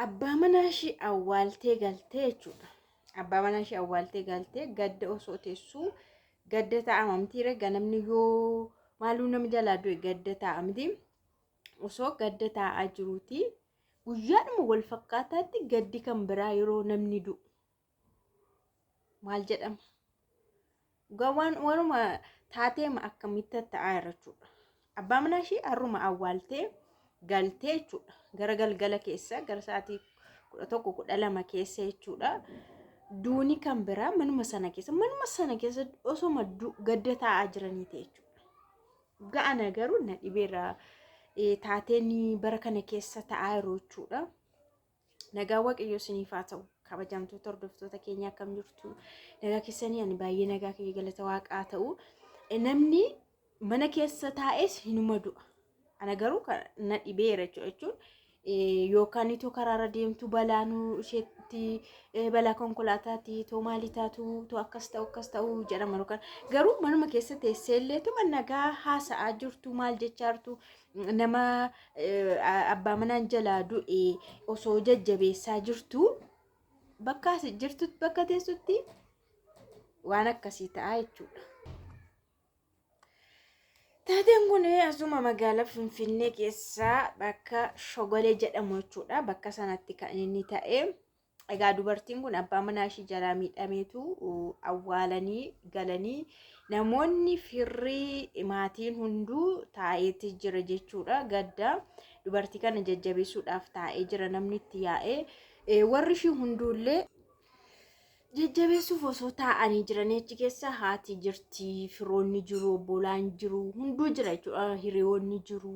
abbaa manaa ishii awwaaltee galtee jechuudha. Abbaa manaa ishii awwaaltee galtee gadda osoo teessuu gadda taa'amamtiire ganamni yoo maaluu nama jalaa du'e gadda taa'amti. Osoo gadda taa'aa jiruuti guyyaadhuma wal fakkaataatti gaddi kan biraa yeroo namni du'u maal jedhama? Gawaan waruma taateema akkamitti ta'aa jira jechuudha. Abbaa manaa ishii har'uma awwaaltee galtee jechuudha. Gara galgala keessa gara sa'aatii 11-12 keessa jechuudha. Duuni kan biraa manuma sana keessa osoo gadda taa'aa jiranii ta'e jechuudha. Ga'ana garuu na dhibeera taateen bara kana keessa ta'aa jiru jechuudha. Nagaa waaqayyoo isiniif haa ta'u. Kabajamtoota hordoftoota keenya akkam jirtu? Nagaa keessanii ani baay'ee nagaa kiyya galata waaqaa ta'u. Namni mana keessa taa'es hinuma du'a. Ana garuu na dhibeera jechuudha. Yookaan itoo karaarra deemtu balaanuu isheetti balaa konkolaataati too maalii taatu too akkas ta'u jedhama. Yookaan garuu manuma keessa teessee illee tuma nagaa haasa'aa jirtu maal jechaa jirtu nama abbaa manaan jalaa du'e osoo jajjabeessaa jirtu bakka jirtutti bakka teessutti waan akkasii ta'a jechuudha. Taateen kun asuma magaalaa Finfinnee keessaa bakka Shogolee jedhamu jechuudha. Bakka sanatti kan inni ta'e. Egaa dubartiin kun abbaa manaa ishii jalaa miidhameetu awwaalanii galanii namoonni firrii maatiin hunduu taa'eeti jira jechuudha. Gadda dubartii kana jajjabeessuudhaaf taa'ee jira namni itti yaa'ee warri ishii hunduullee jajjabeessuuf osoo taa'anii jiran achi keessa haati jirti, firoonni jiru, obbolaan jiru, hunduu jira jechuudha. Hiriyoonni jiru,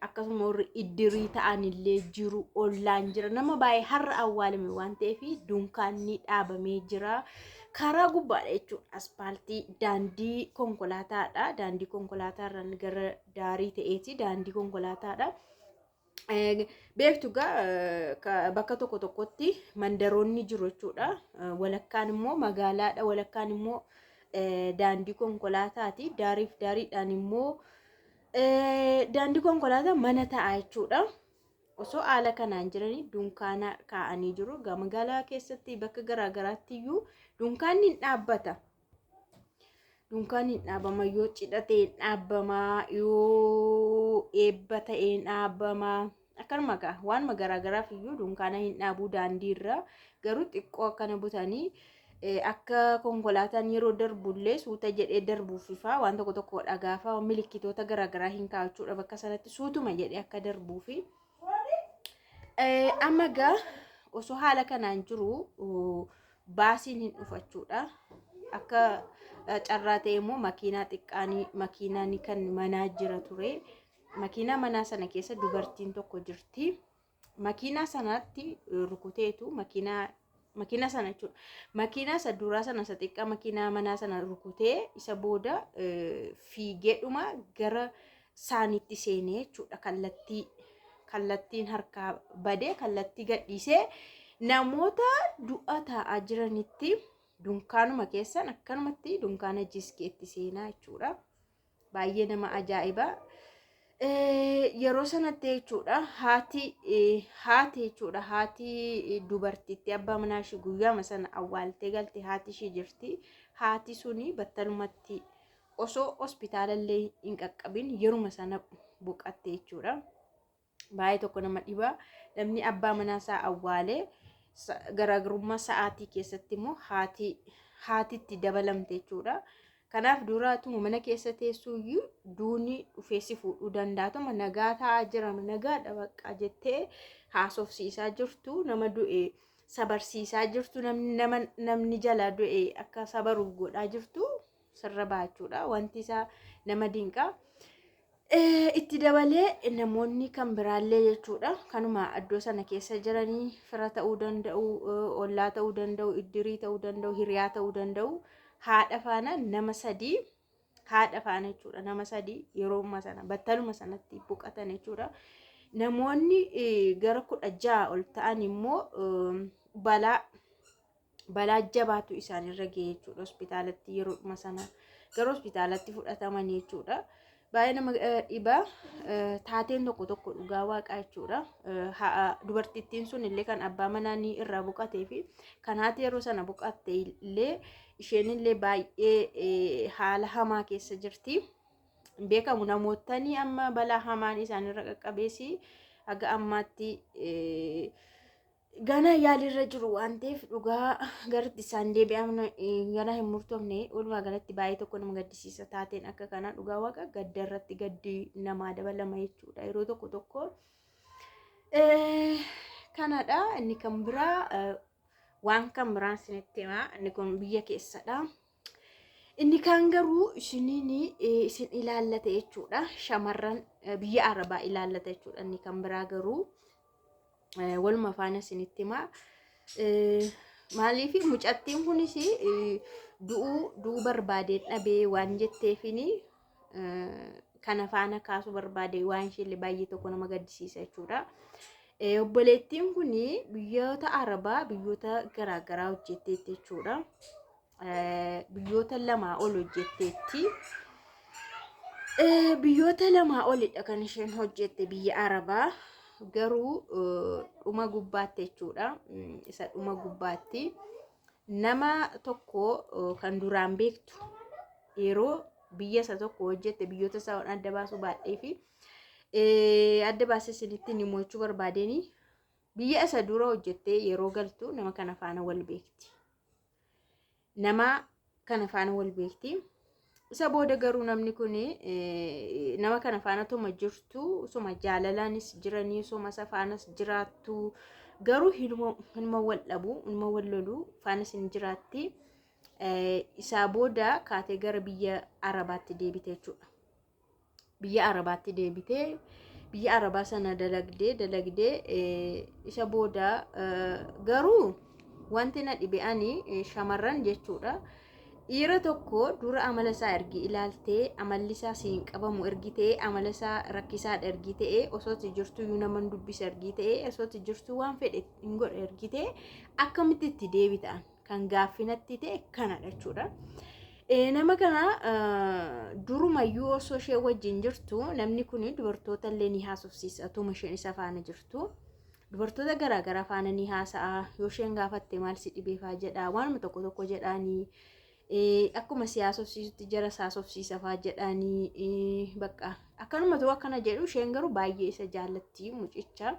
akkasuma warri iddirii ta'anillee jiru, ollaan jira. Nama baay'ee har'a awwaalame waan ta'eef dunkaanni dhaabamee jira. Karaa gubbaadha jechuudha. Aspaaltii daandii konkolaataadha. Daandii konkolaataarraan gara daarii ta'eeti. Daandii konkolaataadha. Beektu bakka tokko tokkotti mandaroonni jiru jechuudha. Walakkaan immoo magaalaadha. Walakkaan immoo daandii konkolaataati. Daariif daariidhaan immoo daandii konkolaataa mana ta'a jechuudha. Osoo haala kanaan jiranii dunkaana kaa'anii jiru. Magaalaa keessatti bakka garaagaraatti iyyuu dunkaanni hin dhaabbata. Dunkaanni hin dhaabama yoo cidha ta'e hin dhaabama yoo eebba ta'e hin dhaabama. Akkanuma waan garaagaraaf iyyuu dunkaana hin dhaabuu daandiirra garuu xiqqoo akkana butanii akka konkolaataan yeroo darbullee suuta jedhee darbuufifaa waan tokko dhagaafaa milikkitoota garaagaraa hin kaa'achuudha bakka sanatti suutuma jedhee akka darbuufi. Amma osoo haala kanaan jiru baasiin hin dhufachuudha. Akka carraa ta'e immoo makiinaa xiqqaanii makiinaan kan manaa jira ture. Makiinaa manaa sana keessa dubartiin tokko jirti. Makiinaa sanatti rukuteetu makiinaa sana jechuudha. Makiinaa isa duraa sana isa xiqqaa makiinaa manaa sana rukutee isa booda fiigeedhuma gara saaniitti seenee jechuudha. Kallattiin harkaa badee kallattii gadhiisee namoota du'a taa'aa jiranitti dunkaanuma keessan akkanumatti dunkaana jiiskeetti seenaa jechuudha. Baay'ee nama ajaa'iba. Yeroo sanatti jechuudha haati jechuudha. Haati dubartiitti abbaa manaa ishii guyyaama sana awwaaltee galte haati ishii jirti. Haati suni battalumatti osoo hospitaalallee hin qaqqabin yeruma sana boqatte jechuudha. Baay'ee tokko nama dhiba. Namni abbaa manaa isaa awwaalee garaagarummaa sa'aatii keessatti immoo haatitti dabalamte jechuudha. Kanaaf duraatuma mana keessa teessuuyyuu duuni dhufeessi fuudhuu dandaatuma nagaa taa'aa jira nagaadha bakka jettee haasofsiisaa jirtu nama du'e sabarsiisaa jirtu namni jala du'e akka sabaruuf godhaa jirtu sirra baachuudha. Wanti isaa nama dinqaa. Itti dabalee namoonni kan biraallee jechuudha. Kanuma iddoo sana keessa jiranii fira ta'uu danda'u, ollaa ta'uu danda'u, iddirii ta'uu danda'u, hiriyaa ta'uu danda'u. Haadha faana nama sadii haadha faana jechuudha. Nama sadii yeroo sana battaluma sanatti boqotan jechuudha. Namoonni gara 16 ol ta'an immoo balaa jabaatu isaanirra ga'e jechuudha. Hospitaalatti yeroo sana gara hospitaalatti fudhataman jechuudha. baay'ee nama dhiba. Taateen tokko dhugaa waaqaa jechuudha. Dubartittiin sun illee kan abbaa manaa ni irraa boqatee fi kan haati yeroo sana boqatte illee isheen illee baay'ee haala hamaa keessa jirti. Beekamu namootni amma balaa hamaan isaanirra qaqqabeessi haga ammaatti gana yaalirra jiru waan ta'eef dhugaa garatti isaan deebi'amna gana hin murtoofne walumaa galatti baay'ee tokko nama gaddisiisa. Taateen akka kana dhugaa waaqa gadda irratti gaddi namaa dabalama jechuudha yeroo tokko kanadha. Inni kan biraa waan kan biraan isinitti himaa, inni kun biyya keessadha. Inni kan garuu isiniin isin ilaallate jechuudha. Shamarran biyya Arabaa ilaallate jechuudha. Inni kan biraa garuu waluma faana isinitti himaa. Maaliif mucattiin kunis du'uu barbaadee dhabee waan jetteefini kana faana kaasuu barbaade waan ishee baay'ee tokko nama gaddisiisa jechuudha. Obboleettiin kun biyyoota Arabaa biyyoota garaagaraa hojjetteetti jechuudha. Biyyoota lamaa ol hojjetteetti. Biyyoota lamaa olidha kan isheen hojjette biyya Arabaa. Garuu dhuma gubbaatti jechuudha. Isa dhuma gubbaatti nama tokko kan duraan beektu yeroo biyya isa tokko hojjette biyyoota isaa adda baasuu baadhee fi adda baasee isinitti ni mo'achuu barbaadeni biyya isa dura hojjettee yeroo galtu nama kana faana wal beekti. Nama kana faana wal beekti. Isa booda garuu namni kun nama kana faana tuma jirtu suma jaalalaanis jiranii suma isa faanas jiraattu garuu hinuma wal dhabu hinuma wal lolu faanas hin jiraatti. Isaa booda kaatee gara biyya Arabaatti deebite jechuudha. Biyya Arabaatti deebite biyya Arabaa sana dalagdee isa booda garuu wanti na dhibe ani shamarran jechuudha. Dhiira tokko dura amala isaa ergi ilaaltee amalli isaa siin qabamu ergitee amala isaa rakkisaadha ergitee osooti jirtu yuu naman dubbisa ergitee osooti jirtu waan fedhe hin godhe ergitee akkamitti itti deebitan kan gaaffinatti ta'e kanadha jechuudha. Nama kana durumayyuu osoo ishee wajjin jirtu namni kun dubartoota illee ni haasofsiisa atuma isheen isa faana jirtu. Dubartoota garaagaraa faana ni haasa'a yoo isheen gaafatte maal si dhibeefaa jedha waanuma tokko jedhaanii. Akkuma siyaasofsiisutti jara saasofsiisafaa jedhanii bakka akkanumatu akkana jedhu isheen garuu baay'ee isa jaallatti mucicha.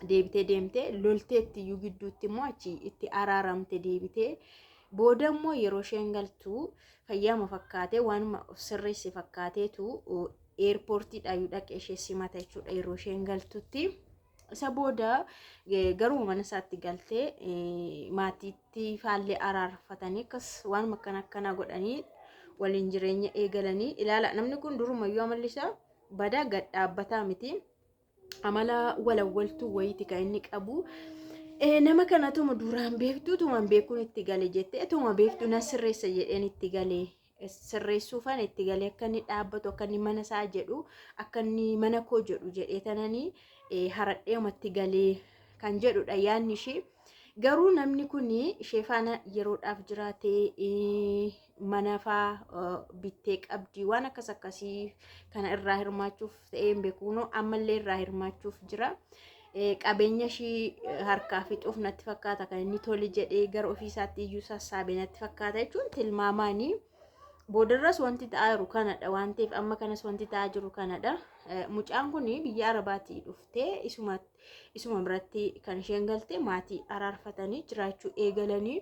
Deebitee deemtee lolteetti iyyuu gidduutti immoo achi itti araaramte deebitee booda immoo yeroo isheen galtu fayyaama fakkaatee waanuma sirreesse fakkaateetu eerpoortiidha iyyuu dhaqee ishee simata jechuudha yeroo isheen galtutti. Isa booda garuu mana isaatti galtee maatiitti faallee araarfatanii akkas waan akkana godhanii waliin jireenya eegalanii ilaala. Namni kun durumayyuu amalli isaa badaa gad dhaabbataa miti. Amala walawwaltuu wayiiti kan inni qabu. Nama kanatuma duraan beektu tuman beekuun itti gale jettee tuma beektu na sirreessa jedheen itti galee sirreessuufan itti galee akka inni dhaabbatu akka inni mana isaa jedhu akka inni mana koo jedhu jedhee tananii haradheematti galee kan jedhudha yaadni ishee. Garuu namni kun ishee faana yeroodhaaf jiraatee mana faa bittee qabdi waan akkasii kana irraa hirmaachuuf ta'een beekuunoo ammallee irraa hirmaachuuf jira. Qabeenya ishii harkaa fixuuf natti fakkaata kan inni tole jedhee gara ofiisaatti iyyuu sassaabee natti fakkaata jechuun tilmaamaanii. Boodarras wanti ta'aa jiru kanadha waan ta'eef amma kanas wanti ta'aa jiru kanadha. Mucaan kun biyya Arabaatii dhuftee isuma biratti kan isheen galte maatii araarfatanii jiraachuu eegalanii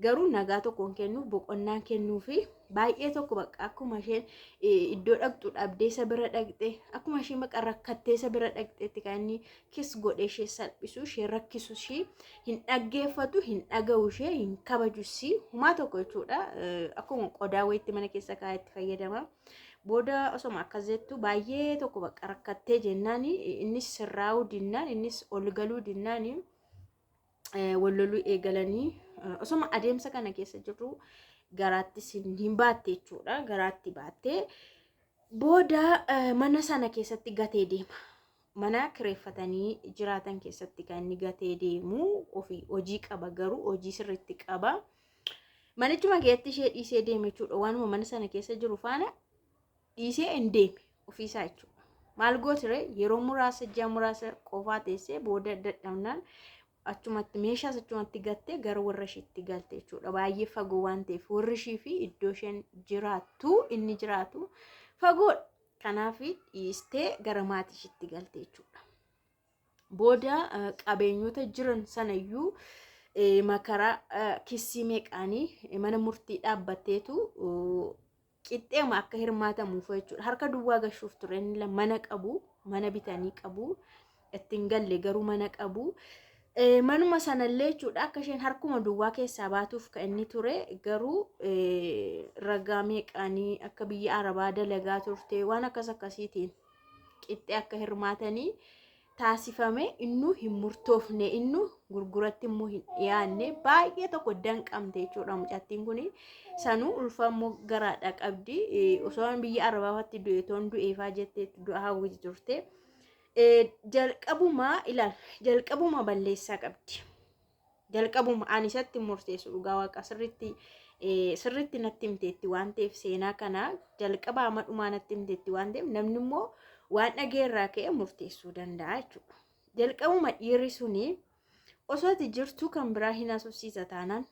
garuu nagaa tokkoon kennuuf boqonnaa kennuufi baay'ee tokko bakka akkuma isheen iddoo dhaqxu dhabdee isa bira dhaqxe akkuma isheen bakka rakkattee isa bira dhaqxeetti kan inni kis godhee ishee salphisu ishee rakkisu ishee hin dhaggeeffatu hin dhaga'u ishee hin kabajusii humaa tokko jechuudha. Akkuma qodaa wayiitti mana keessa kaa'etti fayyadama. Booda osoma akkas jettu baay'ee tokko bakka rakkattee jennaan innis sirraa'uu dinnaan innis ol galuu dinnaan wal loluu eegalanii osoma adeemsa kana keessa jirru garaatti hin baatte jechuudha. Garaatti baattee booda mana sana keessatti gatee deema. Mana kireeffatanii jiraatan keessatti kan inni gatee deemu ofii hojii qaba garuu hojii sirriitti qaba. Manichuma keessatti ishee dhiisee deeme jechuudha waanuma mana sana keessa jiru faana. dhiisee hin deeme ofiisaa jechuudha. Maal gootire yeroo muraasa ji'a muraasa qofaa teessee booda dadhabnaan achumatti meeshaas achumatti gattee gara warra ishiitti galte jechuudha. Baay'ee fagoo waan ta'eef warri ishii fi iddoo isheen jiraattu inni jiraatu fagoodha. Kanaaf dhiistee gara maatii ishiitti galte jechuudha. Booda qabeenyota jiran sanayyuu makaraa kissii meeqaanii mana murtii dhaabbatteetu qixxeema akka hirmaatamuuf jechuudha. Harka duwwaa gashuuf ture inni mana qabu, mana bitanii qabu, ittiin galle garuu mana qabu. Manuma sanallee jechuudha akka isheen harkuma duwwaa keessaa baatuuf kan inni ture garuu ragaa meeqaanii akka biyya Arabaa dalagaa turte waan akkas akkasiitiin qixxee akka hirmaatanii taasifame innuu hin murtoofne innuu gurguratti immoo hin dhiyaanne baay'ee tokko danqamte jechuudha. Mucattiin kun sanuu ulfaammoo garaadha qabdi osoo biyya Arabaatti du'eetoon du'eefaa jettee du'a hawwiti turte. Jalqabuma ilaal jalqabuma balleessaa qabdi. Jalqabuma ani isatti murteessu dhugaa waaqa sirriitti natti himteetti waan ta'eef seenaa kana jalqabaa madhumaa natti himteetti waan ta'eef namni immoo waan dhageerraa ka'e murteessuu danda'a jechuudha. Jalqabuma dhiirri suni osoo ati jirtu kan biraa hin asubsiisa taanaan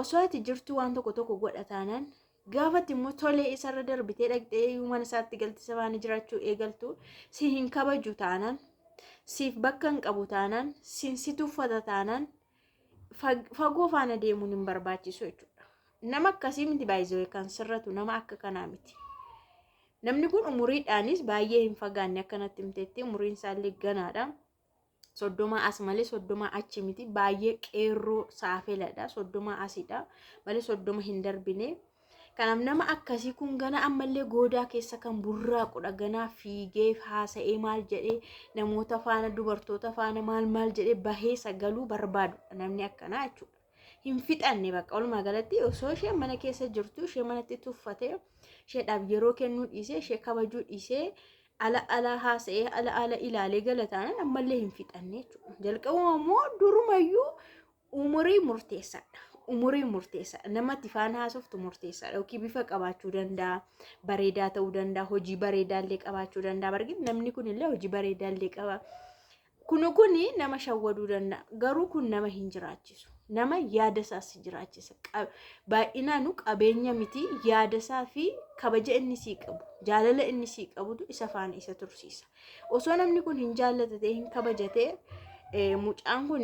osoo ati jirtu waan tokko godha taanaan gaafatti immoo tolee isarra darbitee dhaqxee mana isaatti galtisa waan jiraachuu eegaltu si hin kabaju taanaan siif bakka hin qabu taanaan si tuffata taanaan fagoo faana deemuun hin barbaachisu jechuudha. Nama akkasii miti baay'ee kan sirratu nama akka kanaa miti. Namni kun umuriidhaanis baay'ee hin fagaanne akkanatti himteetti umuriin isaallee ganaadha. 30 as malee 30 achi miti baay'ee qeerroo saafeladha 30 asidha malee 30 hin darbine. Kanaaf nama akkasii kun gana ammallee goodaa keessa kan burraaqudha ganaa fiigee haasa'ee maal jedhee namoota faana dubartoota faana maal jedhee bahee sagaluu barbaadudha namni akkanaa jechuudha. Hin fixanne bakka walumaa galatti osoo ishee mana keessa jirtu ishee manatti tuffatee isheedhaaf yeroo kennuu dhiisee ishee kabajuu dhiisee ala haasa'ee ala ilaalee galataan ammallee hin fixanne jechuudha. Jalqabuma immoo durumayyuu umurii murteessaadha. Umurii murteessaadha. Namatti faana haasoftu murteessaadha. Yookiin bifa qabaachuu danda'a, bareedaa ta'uu danda'a, hojii bareedaallee qabaachuu danda'a. Bargin namni kun illee hojii bareedaallee qaba. Kuni nama shawwaduu danda'a. Garuu kun nama hin jiraachisu. Nama yaada isaas jiraachisa. Baay'inaanu qabeenya miti yaada isaa fi kabaja inni sii qabu, jaalala inni sii qabutu isa faana isa tursiisa. Osoo namni kun hin jaallatatee hin kabajatee mucaan kun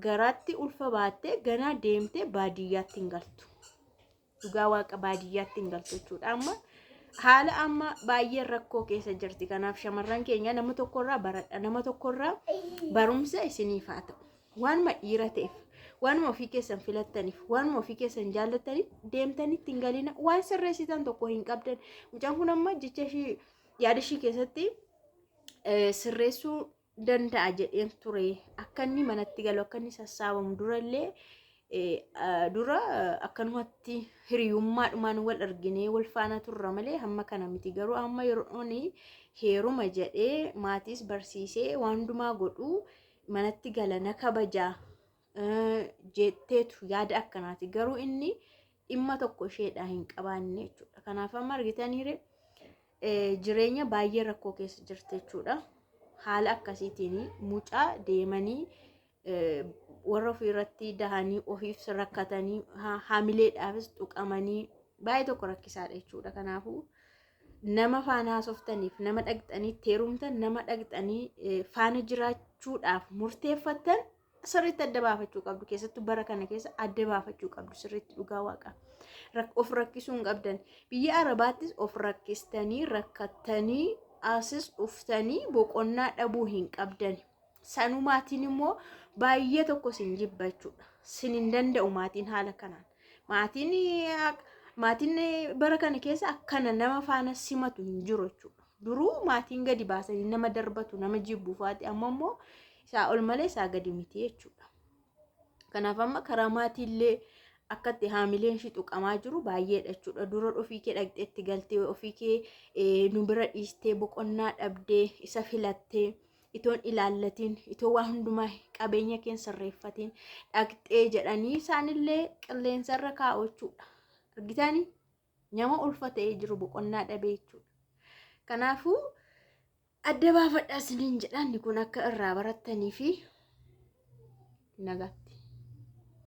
garaatti ulfa baattee ganaa deemtee baadiyyaatti hin galtu. Dhugaa waaqa baadiyyaatti hin galtu jechuudha. Amma haala amma baay'ee rakkoo keessa jirti. Kanaaf shamarran keenya nama tokkorraa baradha. Nama tokkorraa barumsa isiniif haa ta'u. Waanuma dhiira ta'eef, waanuma ofii keessan filattaniif, waanuma ofii keessan jaallataniif deemtanitti hin galina. Waan sirreessitan tokko hin qabdan. Mucaan kun amma jecha ishii yaada ishii keessatti sirreessuu danda'a jedheen ture. Akka inni manatti galu akka inni sassaabamu durallee dura akkanumatti hiriyummaadhumaan wal arginee wal faana turra malee hamma kana miti. Garuu amma yeroo heeruma jedhee maatiis barsiisee waan hundumaa godhu manatti gala na kabajaa jetteetu yaada akkanaati. Garuu inni dhimma tokko isheedhaa hin qabaanne jechuudha. Kanaaf amma argitaniire jireenya baay'ee rakkoo keessa jirti jechuudha. Haala akkasiitiin mucaa deemanii warra ofii irratti dahanii ofiif rakkatanii haamileedhaafis tuqamanii baay'ee tokko rakkisaadha jechuudha. Kanaafuu nama faana haasoftaniif nama dhaqxanii teerumtan nama dhaqxanii faana jiraachuudhaaf murteeffatan sirriitti adda baafachuu qabdu. Keessattuu bara kana keessa adda baafachuu qabdu sirriitti dhugaa waaqa. Of rakkisuu hin qabdan. Biyya Arabaattis of rakkistanii rakkattanii asis dhuftanii boqonnaa dhabuu hin qabdan. Sanuu maatiin immoo baay'ee tokko sin jibba jechuudha. Sin hin danda'u maatiin haala kanaan. Maatiin bara kana keessa akkana nama faana simatu hin jiru jechuudha. Duruu maatiin gadi baasanii nama darbatu nama jibbuufaati amma immoo isaa ol malee isaa gadi miti jechuudha. Kanaaf amma karaa maatiillee akkatti haamileen ishii tuqamaa jiru baay'eedha jechuudha. Dura ofii kee dhaqxeetti galtee ofii kee nu bira dhiistee boqonnaa dhabdee isa filattee itoon ilaallatiin itoo waan hundumaa qabeenya keen sirreeffatiin dhaqxee jedhanii isaanillee qilleensarra kaa'u jechuudha. Argitanii nama ulfa ta'ee jiru boqonnaa dhabee jechuudha. Kanaafuu adda baafadhaa isiniin jedhaan kun akka irraa barattanii fi nagaatti.